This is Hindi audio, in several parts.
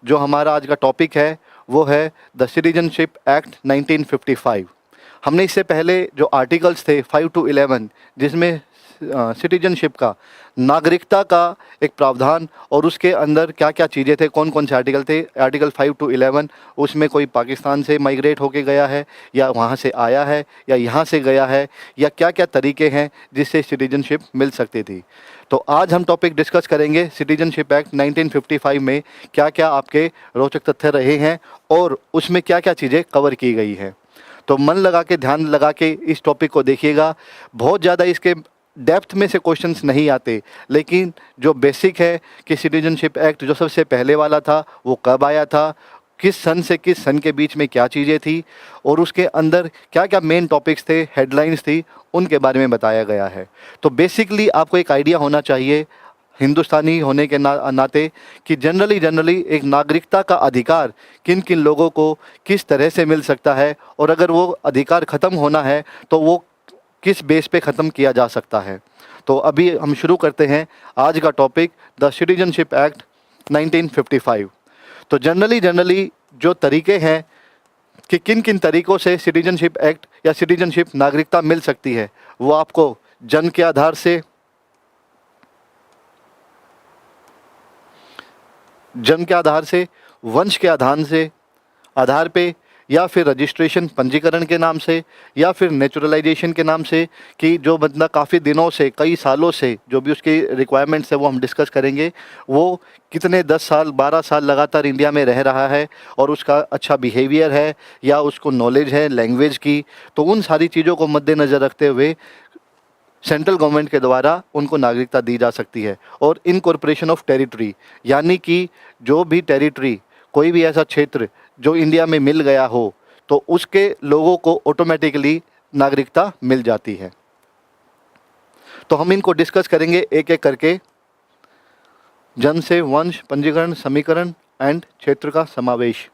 जो हमारा आज का टॉपिक है वो है द सिटीजनशिप एक्ट 1955। हमने इससे पहले जो आर्टिकल्स थे 5 to 11, जिसमें सिटीजनशिप का, नागरिकता का एक प्रावधान और उसके अंदर क्या क्या चीज़ें थे, कौन कौन से आर्टिकल थे, आर्टिकल 5 to 11, उसमें कोई पाकिस्तान से माइग्रेट होके गया है या वहाँ से आया है या यहाँ से गया है, या क्या क्या तरीके हैं जिससे सिटीजनशिप मिल सकती थी। तो आज हम टॉपिक डिस्कस करेंगे सिटीजनशिप एक्ट 1955 में क्या क्या आपके रोचक तथ्य रहे हैं और उसमें क्या क्या चीज़ें कवर की गई हैं। तो मन लगा के, ध्यान लगा के इस टॉपिक को देखिएगा। बहुत ज़्यादा इसके डेप्थ में से क्वेश्चंस नहीं आते, लेकिन जो बेसिक है कि सिटीजनशिप एक्ट जो सबसे पहले वाला था वो कब आया था, किस सन से किस सन के बीच में क्या चीज़ें थी और उसके अंदर क्या क्या मेन टॉपिक्स थे, हेडलाइंस थी, उनके बारे में बताया गया है। तो बेसिकली आपको एक आइडिया होना चाहिए हिंदुस्तानी होने के नाते कि जनरली एक नागरिकता का अधिकार किन किन लोगों को किस तरह से मिल सकता है, और अगर वो अधिकार ख़त्म होना है तो वो किस बेस पे ख़त्म किया जा सकता है। तो अभी हम शुरू करते हैं आज का टॉपिक, द सिटीजनशिप एक्ट 1955। तो जनरली जो तरीके हैं कि किन किन तरीक़ों से सिटीजनशिप एक्ट या सिटीजनशिप नागरिकता मिल सकती है, वो आपको जन्म के आधार से, वंश के आधार पे, या फिर रजिस्ट्रेशन, पंजीकरण के नाम से, या फिर नेचुरलाइजेशन के नाम से, कि जो बंदा काफ़ी दिनों से, कई सालों से, जो भी उसकी रिक्वायरमेंट्स है वो हम डिस्कस करेंगे, वो कितने 10 साल 12 साल लगातार इंडिया में रह रहा है और उसका अच्छा बिहेवियर है या उसको नॉलेज है लैंग्वेज की। तो उन सारी चीज़ों को मद्देनज़र रखते हुए सेंट्रल गवर्नमेंट के द्वारा उनको नागरिकता दी जा सकती है। और इनकॉर्पोरेशन ऑफ टेरिटरी, यानी कि जो भी टेरिटरी, कोई भी ऐसा क्षेत्र जो इंडिया में मिल गया हो तो उसके लोगों को ऑटोमेटिकली नागरिकता मिल जाती है। तो हम इनको डिस्कस करेंगे एक एक करके। जन्म से वंश, पंजीकरण, समीकरण एंड क्षेत्र का समावेश।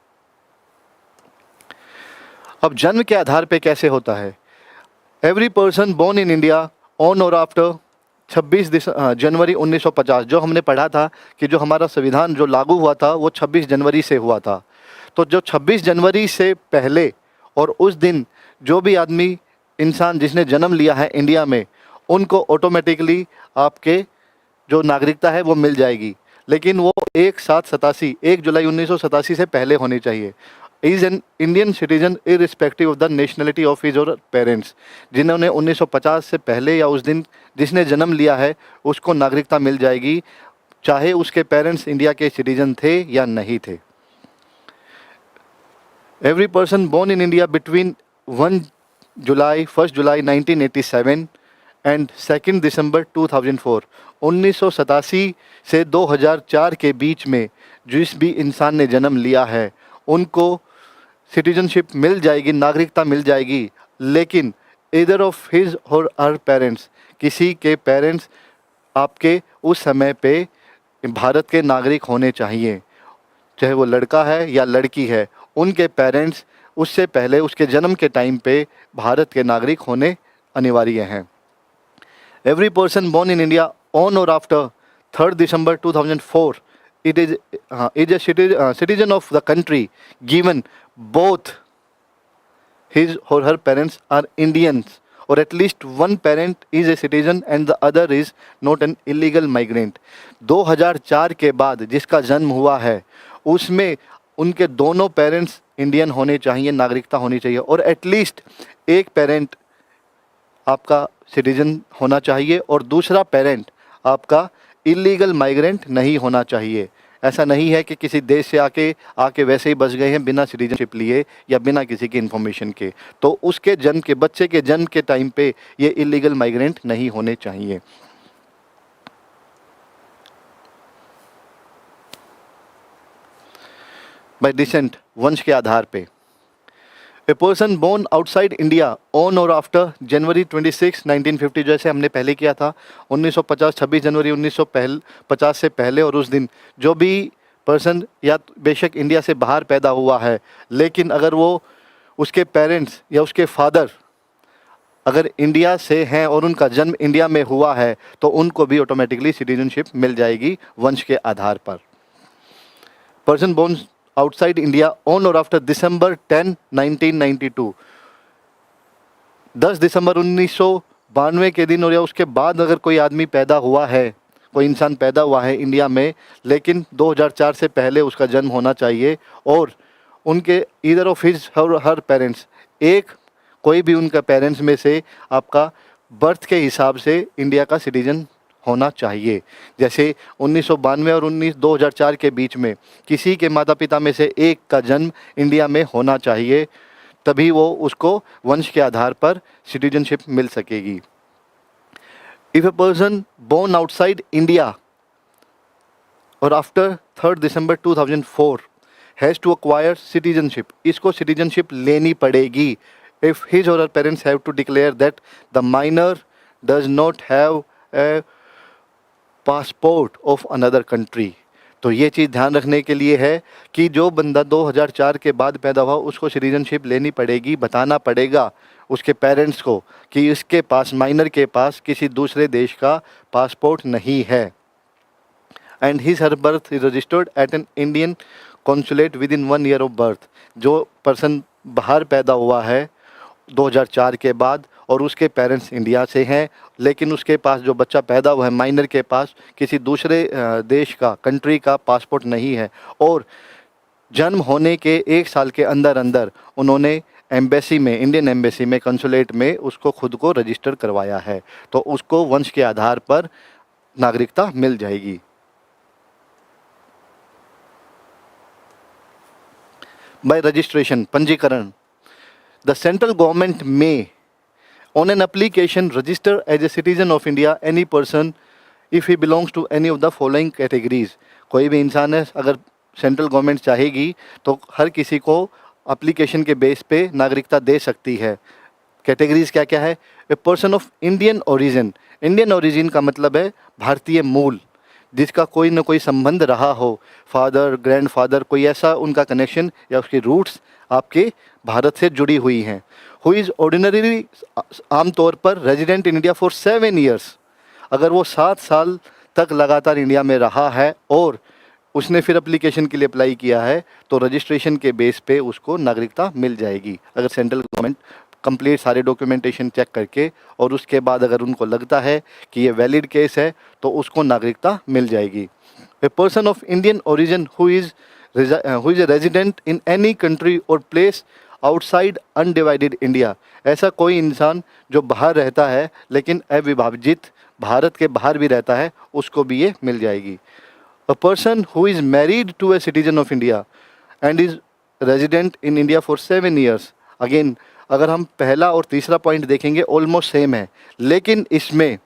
अब जन्म के आधार पे कैसे होता है? Every person born in India on और आफ्टर 26 जनवरी 1950, जो हमने पढ़ा था कि जो हमारा संविधान जो लागू हुआ था वो 26 जनवरी से हुआ था। तो जो 26 जनवरी से पहले और उस दिन जो भी आदमी, इंसान जिसने जन्म लिया है इंडिया में, उनको ऑटोमेटिकली आपके जो नागरिकता है वो मिल जाएगी, लेकिन वो 1 जुलाई 1987 से पहले होनी चाहिए। Is an Indian citizen irrespective of the nationality of his और पेरेंट्स। जिन्होंने 1950 से पहले या उस दिन जिसने जन्म लिया है उसको नागरिकता मिल जाएगी, चाहे उसके पेरेंट्स इंडिया के सिटीजन थे या नहीं थे। Every person born in India between 1 July 1987 and 2 December 2004, 1987 से 2004 के बीच में जिस भी इंसान ने जन्म लिया है उनको सिटीजनशिप मिल जाएगी, नागरिकता मिल जाएगी, लेकिन इधर of his or her parents, किसी के पेरेंट्स आपके उस समय पे भारत के नागरिक होने चाहिए, चाहे वो लड़का है या लड़की है, उनके पेरेंट्स उससे पहले, उसके जन्म के टाइम पे भारत के नागरिक होने अनिवार्य हैं। Every person born in India on और after 3 December 2004 it is a citizen of the country given both his or her parents are Indians or at least one parent is a citizen and the other is not an illegal migrant। 2004 के बाद जिसका जन्म हुआ है उसमें उनके दोनों पेरेंट्स इंडियन होने चाहिए, नागरिकता होनी चाहिए, और एटलीस्ट एक पेरेंट आपका सिटीजन होना चाहिए और दूसरा पेरेंट आपका इलीगल माइग्रेंट नहीं होना चाहिए। ऐसा नहीं है कि किसी देश से आके वैसे ही बस गए हैं बिना सिटीजनशिप लिए या बिना किसी की इन्फॉर्मेशन के, तो उसके जन्म के, बच्चे के जन्म के टाइम पे ये इलीगल माइग्रेंट नहीं होने चाहिए। बाय डिसेंट, वंश के आधार पे, a person born outside India on और आफ्टर जनवरी 26, 1950, जैसे हमने पहले किया था 1950, 26 जनवरी 1950 से पहले और उस दिन जो भी पर्सन या बेशक इंडिया से बाहर पैदा हुआ है, लेकिन अगर वो उसके पेरेंट्स या उसके फादर अगर इंडिया से हैं और उनका जन्म इंडिया में हुआ है तो उनको भी ऑटोमेटिकली सिटीजनशिप मिल जाएगी वंश के आधार पर। Person born outside India on और आफ्टर दिसंबर 10, 1992, 10 दिसंबर 1992 के दिन और या उसके बाद अगर कोई आदमी पैदा हुआ है, कोई इंसान पैदा हुआ है इंडिया में, लेकिन 2004 से पहले उसका जन्म होना चाहिए और उनके either of his her parents, एक कोई भी उनका पेरेंट्स में से आपका बर्थ के हिसाब से इंडिया का सिटीजन होना चाहिए। जैसे 1992 और 2004 के बीच में किसी के माता पिता में से एक का जन्म इंडिया में होना चाहिए, तभी वो उसको वंश के आधार पर सिटीजनशिप मिल सकेगी। If a person born outside India or after 3 December 2004 has to acquire citizenship, इसको सिटीजनशिप लेनी पड़ेगी। If his or her parents have to declare that the minor does not have a passport of another country. तो ये चीज़ ध्यान रखने के लिए है कि जो बंदा 2004 के बाद पैदा हुआ उसको सिटीजनशिप लेनी पड़ेगी, बताना पड़ेगा उसके पेरेंट्स को कि इसके पास, माइनर के पास किसी दूसरे देश का पासपोर्ट नहीं है। And his her birth is registered eight an Indian consulate with in 1 year of birth. जो पर्सन बाहर पैदा हुआ है 2004 के बाद और उसके पेरेंट्स इंडिया से हैं, लेकिन उसके पास जो बच्चा पैदा हुआ है माइनर के पास किसी दूसरे देश का, कंट्री का पासपोर्ट नहीं है और जन्म होने के 1 साल के अंदर अंदर उन्होंने एम्बेसी में, इंडियन एम्बेसी में, कंसुलेट में उसको खुद को रजिस्टर करवाया है, तो उसको वंश के आधार पर नागरिकता मिल जाएगी। बाय रजिस्ट्रेशन, पंजीकरण, द सेंट्रल गवर्नमेंट में on an application register as a citizen of India any person if he belongs to any of the following categories। कोई भी इंसान है, अगर सेंट्रल गवर्नमेंट चाहेगी तो हर किसी को एप्लीकेशन के बेस पे नागरिकता दे सकती है। कैटेगरीज क्या क्या है? A person of Indian origin, Indian origin का मतलब है भारतीय मूल, जिसका कोई ना कोई संबंध रहा हो, फादर, ग्रैंडफादर, कोई ऐसा उनका कनेक्शन या उसकी रूट्स आपके भारत से जुड़ी हुई हैं। हु इज़ ऑर्डिनरी, आमतौर पर resident in India for 7 years, अगर वो 7 साल तक लगातार इंडिया में रहा है और उसने फिर एप्लीकेशन के लिए अप्लाई किया है तो रजिस्ट्रेशन के बेस पे उसको नागरिकता मिल जाएगी। अगर सेंट्रल गवर्नमेंट कंप्लीट सारे डॉक्यूमेंटेशन चेक करके और उसके बाद अगर उनको लगता है कि ये वैलिड केस है तो उसको नागरिकता मिल जाएगी। A person of Indian origin who is a resident in any country और प्लेस आउटसाइड अनडिवाइडेड इंडिया, ऐसा कोई इंसान जो बाहर रहता है लेकिन अविभाजित भारत के बाहर भी रहता है, उसको भी ये मिल जाएगी। A person who is married to a citizen of India and is resident in India for 7 years, again अगर हम पहला और तीसरा पॉइंट देखेंगे ऑलमोस्ट सेम है, लेकिन इसमें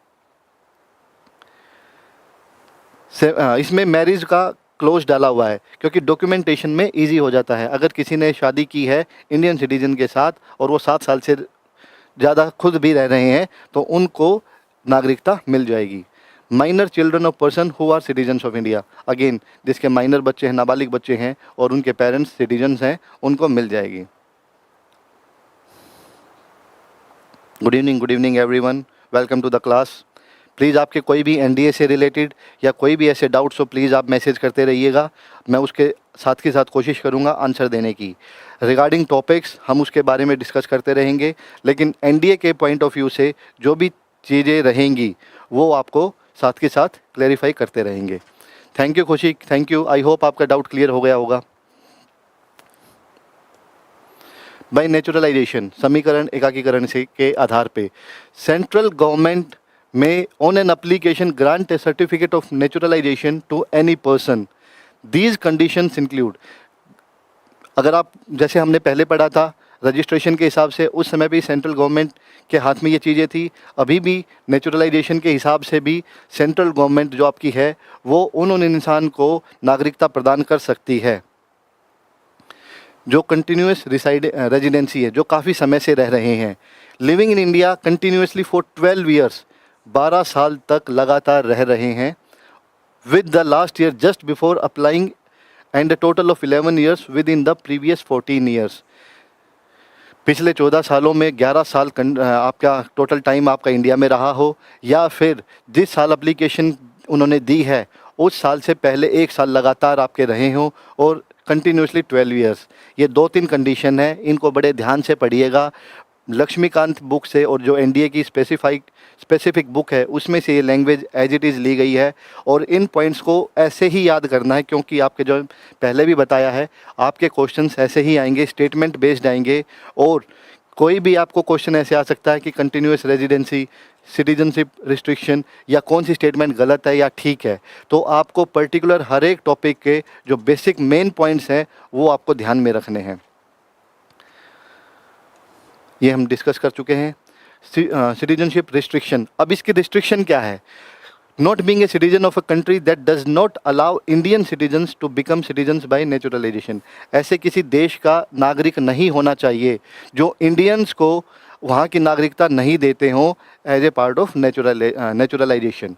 मैरिज का क्लोज डाला हुआ है क्योंकि डॉक्यूमेंटेशन में इजी हो जाता है। अगर किसी ने शादी की है इंडियन सिटीजन के साथ और वो 7 साल से ज़्यादा खुद भी रह रहे हैं तो उनको नागरिकता मिल जाएगी। Minor children of person who are citizens of India, again जिसके माइनर बच्चे हैं, नाबालिग बच्चे हैं और उनके पेरेंट्स सिटीजन्स हैं, उनको मिल जाएगी। Good evening everyone, welcome to the class. Please आपके कोई भी एनडीए से रिलेटेड या कोई भी ऐसे डाउट्स हो प्लीज़ आप मैसेज करते रहिएगा, मैं उसके साथ के साथ कोशिश करूंगा आंसर देने की। रिगार्डिंग टॉपिक्स हम उसके बारे में डिस्कस करते रहेंगे, लेकिन एनडीए के पॉइंट ऑफ व्यू से जो भी चीज़ें रहेंगी वो आपको साथ के साथ क्लैरिफाई करते रहेंगे। थैंक यू खुशी, थैंक यू। आई होप आपका डाउट क्लियर हो गया होगा। बाय नेचुरलाइजेशन, समीकरण एकाकीकरण से के आधार पे सेंट्रल गवर्नमेंट में on an application grant a certificate of naturalisation to any person. These conditions include, अगर आप जैसे हमने पहले पढ़ा था रजिस्ट्रेशन के हिसाब से, उस समय भी सेंट्रल गवर्नमेंट के हाथ में ये चीज़ें थी, अभी भी नेचुरलाइजेशन के हिसाब से भी सेंट्रल गवर्नमेंट जो आपकी है वो उन इंसान को नागरिकता प्रदान कर सकती है जो कंटिन्यूस रेजिडेंसी है, जो काफ़ी समय से रह रहे हैं। Living in India continuously for 12 years, 12 साल तक लगातार रह रहे हैं, with the last year just before applying and a total of 11 years with in the previous 14 years. पिछले 14 सालों में 11 साल आपका टोटल टाइम आपका इंडिया में रहा हो, या फिर जिस साल एप्लीकेशन उन्होंने दी है उस साल से पहले 1 साल लगातार आपके रहे हों और कंटिन्यूसली 12 ईयर्स। ये 2-3 कंडीशन है, इनको बड़े ध्यान से पढ़िएगा। लक्ष्मीकांत बुक से और जो एनडीए की स्पेसिफिक बुक है उसमें से ये लैंग्वेज एज इट इज़ ली गई है और इन पॉइंट्स को ऐसे ही याद करना है, क्योंकि आपके जो पहले भी बताया है आपके क्वेश्चंस ऐसे ही आएंगे, स्टेटमेंट बेस्ड आएंगे। और कोई भी आपको क्वेश्चन ऐसे आ सकता है कि कंटिन्यूस रेजिडेंसी, सिटीजनशिप रिस्ट्रिक्शन या कौन सी स्टेटमेंट गलत है या ठीक है। तो आपको पर्टिकुलर हर एक टॉपिक के जो बेसिक मेन पॉइंट्स हैं वो आपको ध्यान में रखने हैं। ये हम डिस्कस कर चुके हैं। सिटीजनशिप रिस्ट्रिक्शन, अब इसकी रिस्ट्रिक्शन क्या है? Not being a citizen of a country that does not allow Indian citizens to become citizens by naturalisation. ऐसे किसी देश का नागरिक नहीं होना चाहिए जो इंडियंस को वहाँ की नागरिकता नहीं देते हों as a part of naturalisation.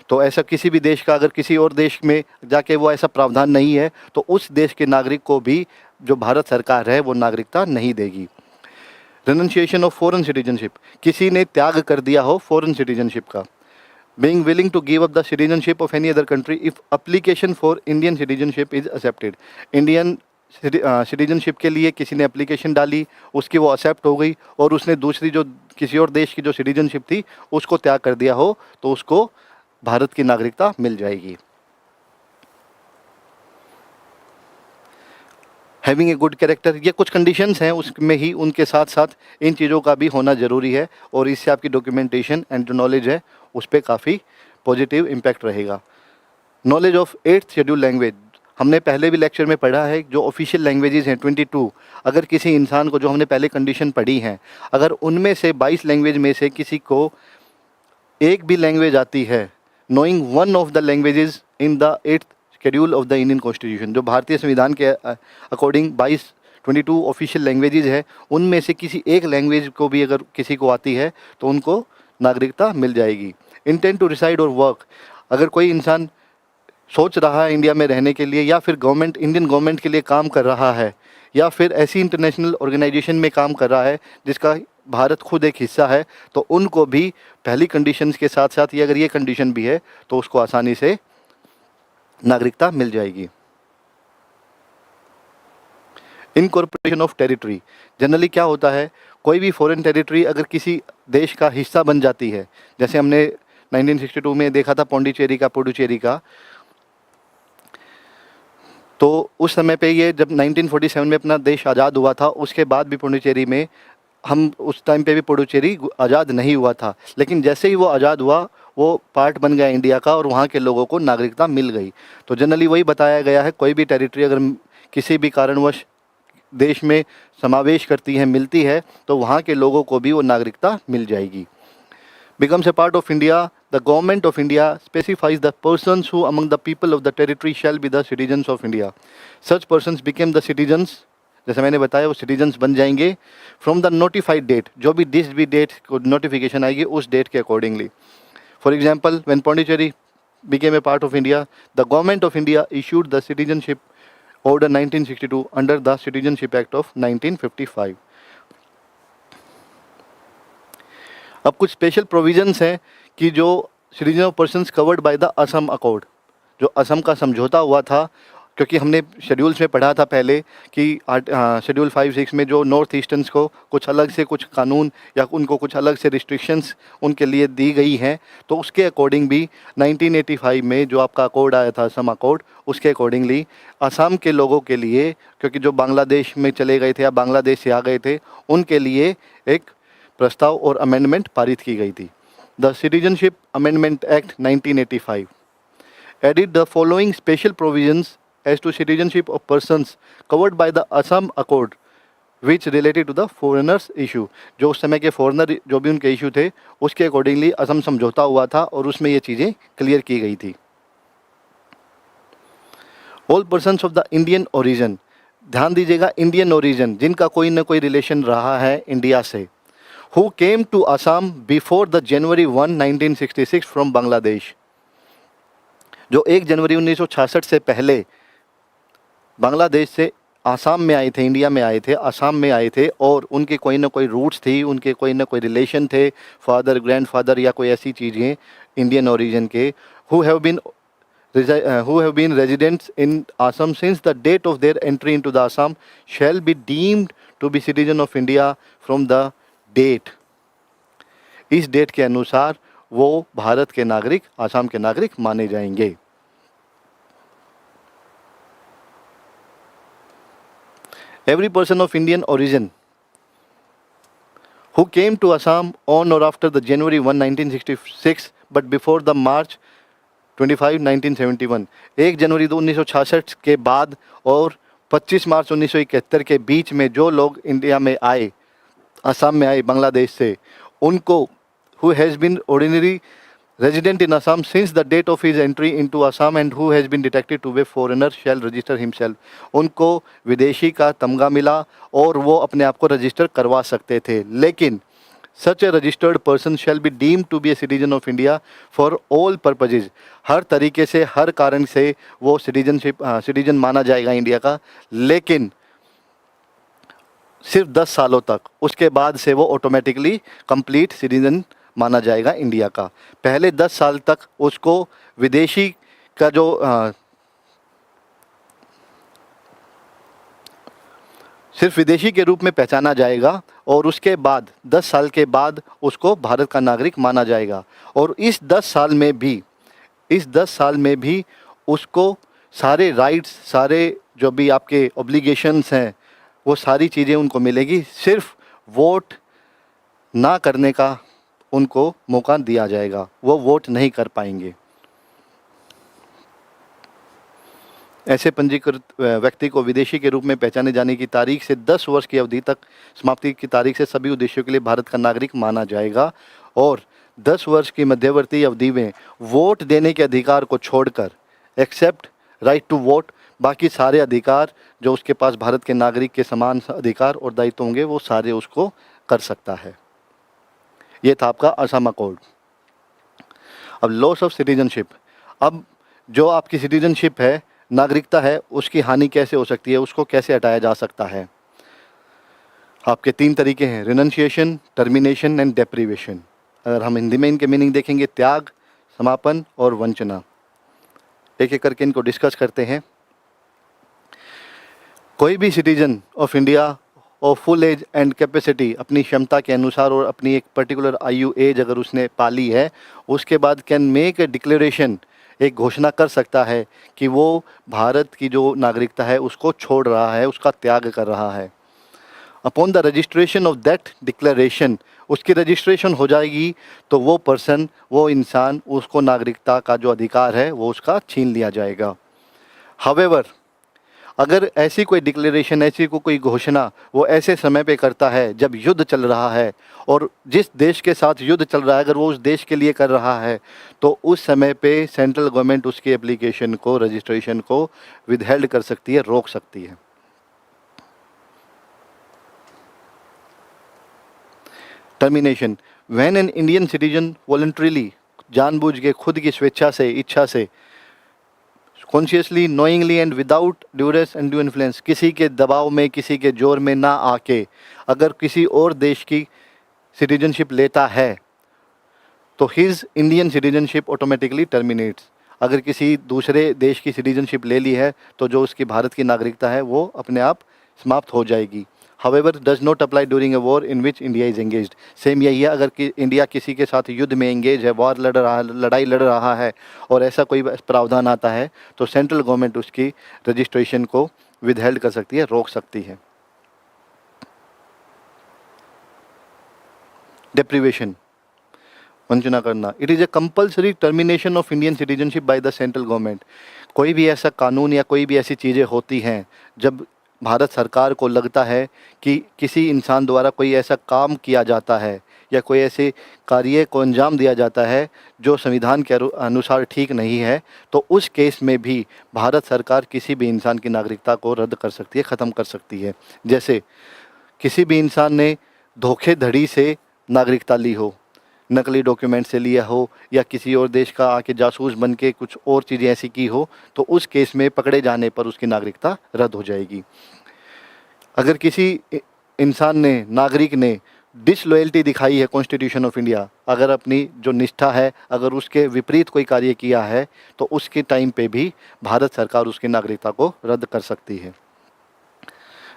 तो ऐसा किसी भी देश का अगर किसी और देश में जाके वो ऐसा प्रावधान नहीं है तो उस देश के नागरिक को भी जो भारत सरकार है वो नागरिकता नहीं देगी। रेनंशिएशन ऑफ फॉरेन सिटीजनशिप, किसी ने त्याग कर दिया हो फॉरेन सिटीजनशिप का। Being willing to give up the citizenship of any other country if application for Indian citizenship is accepted. Indian citizenship के लिए किसी ने एप्लीकेशन डाली, उसकी वो एक्सेप्ट हो गई और उसने दूसरी जो किसी और देश की जो सिटीजनशिप थी उसको त्याग कर दिया हो तो उसको भारत की नागरिकता मिल जाएगी। हैविंग ए गुड कैरेक्टर, ये कुछ कंडीशंस हैं, उसमें ही उनके साथ साथ इन चीज़ों का भी होना ज़रूरी है और इससे आपकी डॉक्यूमेंटेशन एंड जो नॉलेज है उस पर काफ़ी पॉजिटिव इम्पैक्ट रहेगा। Knowledge of 8th schedule language, हमने पहले भी लेक्चर में पढ़ा है जो ऑफिशियल लैंग्वेजेस हैं 22। अगर किसी इंसान को, जो हमने पहले कंडीशन पढ़ी हैं, अगर उनमें से 22 लैंग्वेज में से किसी को एक भी लैंग्वेज आती है, knowing one of the languages in the 8th schedule of the Indian constitution, जो भारतीय संविधान के अकॉर्डिंग 22 ऑफिशियल लैंग्वेजेस है, उनमें से किसी एक लैंग्वेज को भी अगर किसी को आती है तो उनको नागरिकता मिल जाएगी। इंटेंट टू रिसाइड और वर्क, अगर कोई इंसान सोच रहा है इंडिया में रहने के लिए या फिर इंडियन गवर्नमेंट के लिए काम कर रहा है या फिर ऐसी इंटरनेशनल ऑर्गेनाइजेशन में काम कर रहा है जिसका भारत खुद एक हिस्सा है, तो उनको भी पहली कंडीशंस के साथ साथ ये अगर ये कंडीशन भी है तो उसको आसानी से नागरिकता मिल जाएगी। इनकॉर्पोरेशन ऑफ टेरिटरी, जनरली क्या होता है, कोई भी फॉरेन टेरिटरी अगर किसी देश का हिस्सा बन जाती है, जैसे हमने 1962 में देखा था पुडुचेरी का, तो उस समय पे ये जब 1947 में अपना देश आज़ाद हुआ था, उसके बाद भी पुडुचेरी में हम उस टाइम पे भी पुडुचेरी आज़ाद नहीं हुआ था, लेकिन जैसे ही वो आज़ाद हुआ वो पार्ट बन गया इंडिया का और वहाँ के लोगों को नागरिकता मिल गई। तो जनरली वही बताया गया है, कोई भी टेरिटरी अगर किसी भी कारणवश देश में समावेश करती है, मिलती है, तो वहाँ के लोगों को भी वो नागरिकता मिल जाएगी। Becomes a part of India, the government of India specifies the persons who among the people of the territory shall be the citizens of India. Such persons became the citizens, जैसे मैंने बताया वो citizens बन जाएंगे from the notified date, जो भी जिस भी डेट को नोटिफिकेशन आएगी उस डेट के accordingly. For example, when Pondicherry became a part of India, the government of India issued the citizenship order 1962 under the Citizenship Act of 1955. अब कुछ स्पेशल प्रोविजंस हैं कि जो citizen of persons covered by the Assam accord, जो असम का समझौता हुआ था, क्योंकि हमने शेड्यूल्स में पढ़ा था पहले कि शेड्यूल 5-6 में जो नॉर्थ ईस्टर्न्स को कुछ अलग से कुछ कानून या उनको कुछ अलग से रिस्ट्रिक्शंस उनके लिए दी गई हैं, तो उसके अकॉर्डिंग भी 1985 में जो आपका अकॉर्ड आया था असम अकॉर्ड, उसके अकॉर्डिंगली असम के लोगों के लिए, क्योंकि जो बांग्लादेश में चले गए थे या बांग्लादेश से आ गए थे, उनके लिए एक प्रस्ताव और अमेंडमेंट पारित की गई थी। The citizenship amendment act 1985 added the following special provisions as to citizenship of persons covered by the Assam accord which related to the foreigners issue. जो उस समय के फॉरेनर जो भी उनके इशू थे उसके अकॉर्डिंगली असम समझौता हुआ था और उसमें ये चीज़ें क्लियर की गई थी। All persons of the Indian origin, ध्यान दीजिएगा, इंडियन ओरिजिन, जिनका कोई ना कोई रिलेशन रहा है इंडिया से, who came to Assam before the January 1, 1966 from Bangladesh, जो 1 जनवरी 1966 से पहले बांग्लादेश से आसाम में आए थे, इंडिया में आए थे, आसाम में आए थे और उनके कोई ना कोई रूट्स थी, उनके कोई ना कोई रिलेशन थे, फादर ग्रैंडफादर या कोई ऐसी चीज़ें इंडियन ओरिजिन के, who have been who have been residents in Assam since the date of their entry into the Assam shall be deemed to be citizen of India from the date. इस डेट के अनुसार वो भारत के नागरिक, आसाम के नागरिक माने जाएंगे. Every person of Indian origin who came to Assam on or after the January 1, 1966 but before the March 25, 1971, 1 जनवरी 1966 के बाद और 25 मार्च 1971 के बीच में जो लोग इंडिया में आए, असम में आए बांग्लादेश से, उनको who has been ordinary resident in Assam since the date of his entry into Assam and who has been detected to be foreigner shall register himself. उनको विदेशी का तमगा मिला और वो अपने आप को रजिस्टर करवा सकते थे, लेकिन such a registered person shall be deemed to be a citizen of India for all purposes. हर तरीके से, हर कारण से वो सिटीजन माना जाएगा इंडिया का, लेकिन सिर्फ 10 सालों तक. उसके बाद से वो ऑटोमेटिकली कंप्लीट सिटीजन माना जाएगा इंडिया का. पहले 10 साल तक उसको विदेशी का जो सिर्फ विदेशी के रूप में पहचाना जाएगा और उसके बाद 10 साल के बाद उसको भारत का नागरिक माना जाएगा. और इस 10 साल में भी उसको सारे राइट्स, सारे जो भी आपके ऑब्लिगेशंस हैं, वो सारी चीज़ें उनको मिलेगी. सिर्फ वोट ना करने का उनको मौका दिया जाएगा, वो वोट नहीं कर पाएंगे. ऐसे पंजीकृत व्यक्ति को विदेशी के रूप में पहचाने जाने की तारीख से 10 वर्ष की अवधि तक समाप्ति की तारीख से सभी उद्देश्यों के लिए भारत का नागरिक माना जाएगा. और 10 वर्ष की मध्यवर्ती अवधि में वोट देने के अधिकार को छोड़कर, एक्सेप्ट राइट टू वोट, बाकी सारे अधिकार जो उसके पास भारत के नागरिक के समान अधिकार और दायित्व होंगे वो सारे उसको कर सकता है. ये था आपका असम अकॉर्ड. अब लॉस ऑफ सिटीजनशिप. अब जो आपकी सिटीजनशिप है, नागरिकता है, उसकी हानि कैसे हो सकती है, उसको कैसे हटाया जा सकता है. आपके 3 तरीके हैं, रिनंशिएशन, टर्मिनेशन एंड डेप्रीवेशन. अगर हम हिंदी में इनके मीनिंग देखेंगे, त्याग, समापन और वंचना. एक एक करके इनको डिस्कस करते हैं. कोई भी सिटीजन ऑफ इंडिया और फुल एज एंड कैपेसिटी अपनी क्षमता के अनुसार और अपनी एक पर्टिकुलर आयु एज अगर उसने पाली है, उसके बाद कैन मेक ए डिक्लेरेशन, एक घोषणा कर सकता है कि वो भारत की जो नागरिकता है उसको छोड़ रहा है, उसका त्याग कर रहा है. Upon the registration of that declaration, उसकी रजिस्ट्रेशन हो जाएगी तो वो पर्सन, वो इंसान, उसको नागरिकता का जो अधिकार है वो उसका छीन लिया जाएगा. हावेवर, अगर ऐसी कोई डिक्लेरेशन, ऐसी कोई घोषणा वो ऐसे समय पे करता है जब युद्ध चल रहा है, और जिस देश के साथ युद्ध चल रहा है अगर वो उस देश के लिए कर रहा है, तो उस समय पे सेंट्रल गवर्नमेंट उसकी एप्लीकेशन को, रजिस्ट्रेशन को विदहेल्ड कर सकती है, रोक सकती है. Termination. When an Indian citizen voluntarily, जानबूझ के, खुद की स्वेच्छा से, इच्छा से, consciously, knowingly and without duress and due influence, किसी के दबाव में, किसी के जोर में ना आके अगर किसी और देश की सिटीजनशिप लेता है तो his Indian citizenship automatically terminates. अगर किसी दूसरे देश की सिटीजनशिप ले ली है तो जो उसकी भारत की नागरिकता है वो अपने आप समाप्त हो जाएगी. However, does not apply during a war in which India is engaged. Same यही है, अगर इंडिया किसी के साथ युद्ध में एंगेज है, वॉर लड़ाई लड़ रहा है और ऐसा कोई प्रावधान आता है तो सेंट्रल गवर्नमेंट उसकी रजिस्ट्रेशन को विदहेल्ड कर सकती है, रोक सकती है. डेप्रीवेशन, वंचना करना. It is a compulsory termination of Indian citizenship by the central government. कोई भी ऐसा कानून या कोई भी ऐसी चीज़ें होती हैं जब भारत सरकार को लगता है कि किसी इंसान द्वारा कोई ऐसा काम किया जाता है या कोई ऐसे कार्य को अंजाम दिया जाता है जो संविधान के अनुसार ठीक नहीं है, तो उस केस में भी भारत सरकार किसी भी इंसान की नागरिकता को रद्द कर सकती है, ख़त्म कर सकती है. जैसे किसी भी इंसान ने धोखेधड़ी से नागरिकता ली हो, नकली डॉक्यूमेंट से लिया हो, या किसी और देश का आके जासूस बन के कुछ और चीज़ें ऐसी की हो, तो उस केस में पकड़े जाने पर उसकी नागरिकता रद्द हो जाएगी. अगर किसी इंसान ने, नागरिक ने डिसलॉयल्टी दिखाई है कॉन्स्टिट्यूशन ऑफ इंडिया, अगर अपनी जो निष्ठा है अगर उसके विपरीत कोई कार्य किया है तो उसके टाइम पे भी भारत सरकार उसकी नागरिकता को रद्द कर सकती है।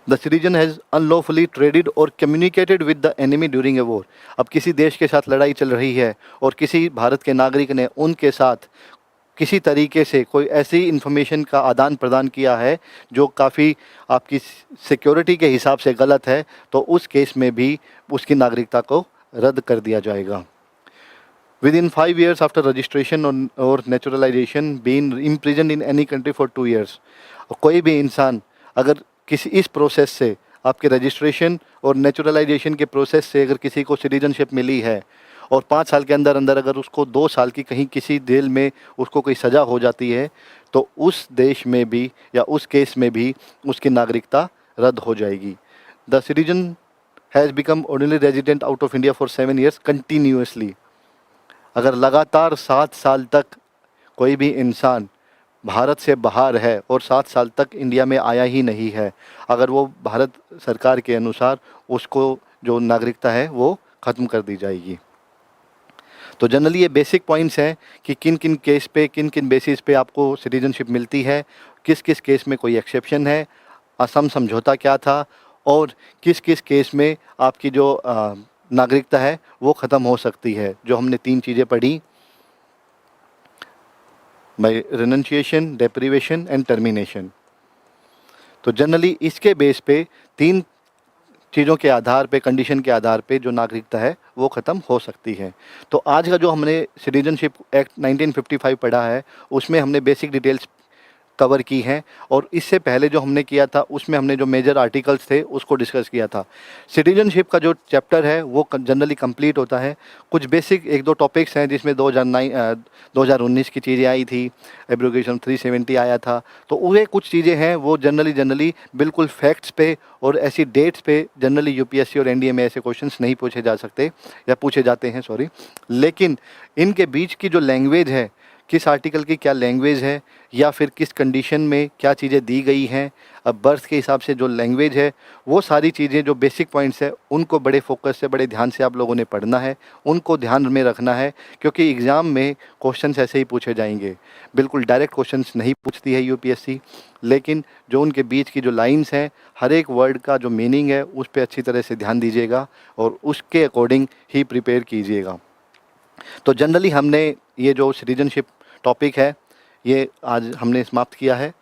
The citizen has unlawfully traded or communicated with the enemy during a war. अब किसी देश के साथ लड़ाई चल रही है और किसी भारत के नागरिक ने उनके साथ किसी तरीके से कोई ऐसी इन्फॉर्मेशन का आदान प्रदान किया है जो काफ़ी आपकी सिक्योरिटी के हिसाब से गलत है, तो उस केस में भी उसकी नागरिकता को रद्द कर दिया जाएगा। Within 5 years after registration or naturalisation been imprison in any country for 2 years। कोई भी इंसान अगर किसी इस प्रोसेस से आपके रजिस्ट्रेशन और नेचुरलाइजेशन के प्रोसेस से अगर किसी को सिटीजनशिप मिली है और 5 साल के अंदर अंदर अगर उसको 2 साल की कहीं किसी जेल में उसको कोई सज़ा हो जाती है तो उस देश में भी या उस केस में भी उसकी नागरिकता रद्द हो जाएगी। The citizen has become ordinary resident out of India for 7 years continuously. अगर लगातार 7 साल तक कोई भी इंसान भारत से बाहर है और 7 साल तक इंडिया में आया ही नहीं है, अगर वो भारत सरकार के अनुसार उसको जो नागरिकता है वो ख़त्म कर दी जाएगी। तो जनरली ये बेसिक पॉइंट्स हैं कि किन किन केस पे किन किन बेसिस पे आपको सिटीजनशिप मिलती है, किस किस केस में कोई एक्सेप्शन है, असम समझौता क्या था और किस किस केस में आपकी जो नागरिकता है वो ख़त्म हो सकती है। जो हमने 3 चीज़ें पढ़ी, बाय रिनंशिएशन, डेप्रिवेशन एंड टर्मिनेशन। तो जनरली इसके बेस पे 3 चीज़ों के आधार पे, कंडीशन के आधार पे जो नागरिकता है वो ख़त्म हो सकती है। तो आज का जो हमने सिटीजनशिप एक्ट 1955 पढ़ा है उसमें हमने बेसिक डिटेल्स कवर की हैं और इससे पहले जो हमने किया था उसमें हमने जो मेजर आर्टिकल्स थे उसको डिस्कस किया था। सिटीजनशिप का जो चैप्टर है वो जनरली कंप्लीट होता है। कुछ बेसिक 1-2 टॉपिक्स हैं जिसमें 2019 की चीज़ें आई थी, एब्रोगेशन 370 आया था, तो वे कुछ चीज़ें हैं वो जनरली बिल्कुल फैक्ट्स पे और ऐसी डेट्स पे जनरली यूपीएससी और एनडीए में ऐसे क्वेश्चंस नहीं पूछे जा सकते या पूछे जाते हैं, सॉरी। लेकिन इनके बीच की जो लैंग्वेज है, किस आर्टिकल की क्या लैंग्वेज है या फिर किस कंडीशन में क्या चीज़ें दी गई हैं, अब बर्थ के हिसाब से जो लैंग्वेज है, वो सारी चीज़ें जो बेसिक पॉइंट्स है उनको बड़े फोकस से बड़े ध्यान से आप लोगों ने पढ़ना है, उनको ध्यान में रखना है क्योंकि एग्ज़ाम में क्वेश्चंस ऐसे ही पूछे जाएंगे। बिल्कुल डायरेक्ट क्वेश्चंस नहीं पूछती है यूपीएससी, लेकिन जो उनके बीच की जो लाइन्स हैं, हर एक वर्ड का जो मीनिंग है उस पर अच्छी तरह से ध्यान दीजिएगा और उसके अकॉर्डिंग ही प्रिपेयर कीजिएगा। तो जनरली हमने ये जो सिटीजनशिप टॉपिक है ये आज हमने समाप्त किया है।